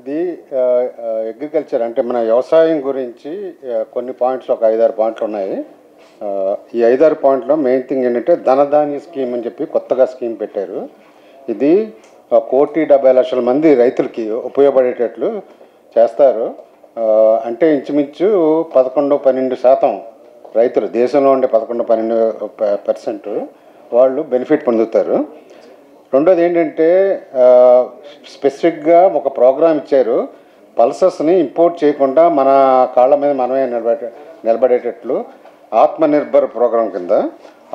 ఇది అగ్రికల్చర్ అంటే మన వ్యవసాయం గురించి కొన్ని పాయింట్స్ ఒక 5-6 పాయింట్లు ఉన్నాయి. ఈ 5-6 పాయింట్లో మెయిన్ థింగ్ ఏంటంటే ధనధాన్య స్కీమ్ అని చెప్పి కొత్తగా స్కీమ్ పెట్టారు. ఇది 1,70,00,000 మంది రైతులకి ఉపయోగపడేటట్లు చేస్తారు. అంటే ఇంచుమించు 11-12% రైతులు దేశంలో ఉండే 11-12% వాళ్ళు బెనిఫిట్ పొందుతారు. రెండోది ఏంటంటే స్పెసిఫిక్గా ఒక ప్రోగ్రామ్ ఇచ్చారు. పల్సెస్ని ఇంపోర్ట్ చేయకుండా మన కాళ్ళ మీద మనమే నిలబడేటట్లు ఆత్మనిర్భర్ ప్రోగ్రాం కింద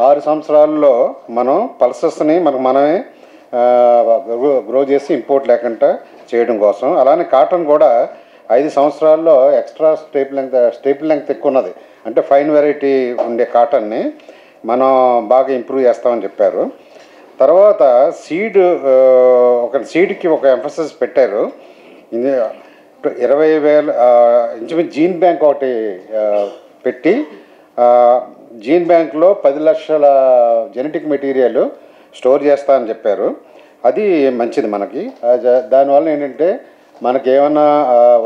6 సంవత్సరాల్లో మనం పల్సెస్ని మనమే గ్రో చేసి ఇంపోర్ట్ లేకుండా చేయడం కోసం. అలానే కాటన్ కూడా 5 సంవత్సరాల్లో ఎక్స్ట్రా స్టేపుల్ లెంగ్త్ ఎక్కువ ఉన్నది, అంటే ఫైన్ వెరైటీ ఉండే కాటన్ని మనం బాగా ఇంప్రూవ్ చేస్తామని చెప్పారు. తర్వాత సీడ్కి ఒక ఎంఫసిస్ పెట్టారు. 20,000 ఇంచుమించు జీన్ బ్యాంక్ ఒకటి పెట్టి జీన్ బ్యాంక్లో 10 లక్షల జెనెటిక్ మెటీరియల్ స్టోర్ చేస్తామని చెప్పారు. అది మంచిది మనకి. దానివల్ల ఏంటంటే మనకి ఏమన్నా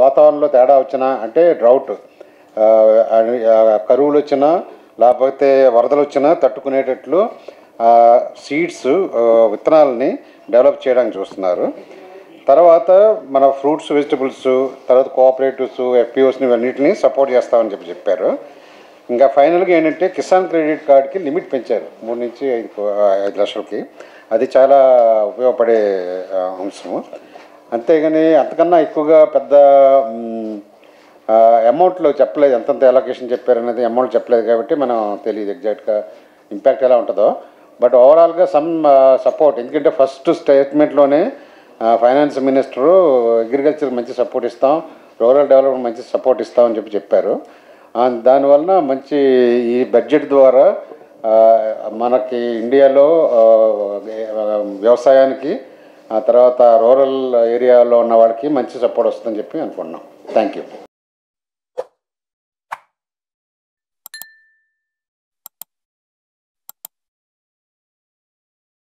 వాతావరణంలో తేడా వచ్చినా, అంటే డ్రౌట్, కరువులు వచ్చినా లేకపోతే వరదలు వచ్చినా తట్టుకునేటట్లు సీడ్స్ విత్తనాలని డెవలప్ చేయడానికి చూస్తున్నారు. తర్వాత మన ఫ్రూట్స్, వెజిటబుల్స్, తర్వాత కోఆపరేటివ్స్, ఎఫ్పిఓస్ని ఇవన్నిటిని సపోర్ట్ చేస్తామని చెప్పారు. ఇంకా ఫైనల్గా ఏంటంటే కిసాన్ క్రెడిట్ కార్డ్కి లిమిట్ పెంచారు 3 నుంచి 5 లక్షలకి. అది చాలా ఉపయోగపడే అంశము. అంతేగాని అంతకన్నా ఎక్కువగా పెద్ద అమౌంట్లో చెప్పలేదు, ఎంతంత అలొకేషన్ చెప్పారనేది అమౌంట్ చెప్పలేదు కాబట్టి మనం తెలియదు ఎగ్జాక్ట్గా ఇంపాక్ట్ ఎలా ఉంటుందో. బట్ ఓవరాల్గా సమ్ సపోర్ట్, ఎందుకంటే ఫస్ట్ స్టేట్మెంట్లోనే ఫైనాన్స్ మినిస్టరు అగ్రికల్చర్ మంచి సపోర్ట్ ఇస్తాం, రూరల్ డెవలప్మెంట్ మంచి సపోర్ట్ ఇస్తామని చెప్పారు. దానివలన మంచి ఈ బడ్జెట్ ద్వారా మనకి ఇండియాలో వ్యవసాయానికి, తర్వాత రూరల్ ఏరియాలో ఉన్న వాళ్ళకి మంచి సపోర్ట్ వస్తుందని చెప్పి అనుకుంటున్నాం. Thank you.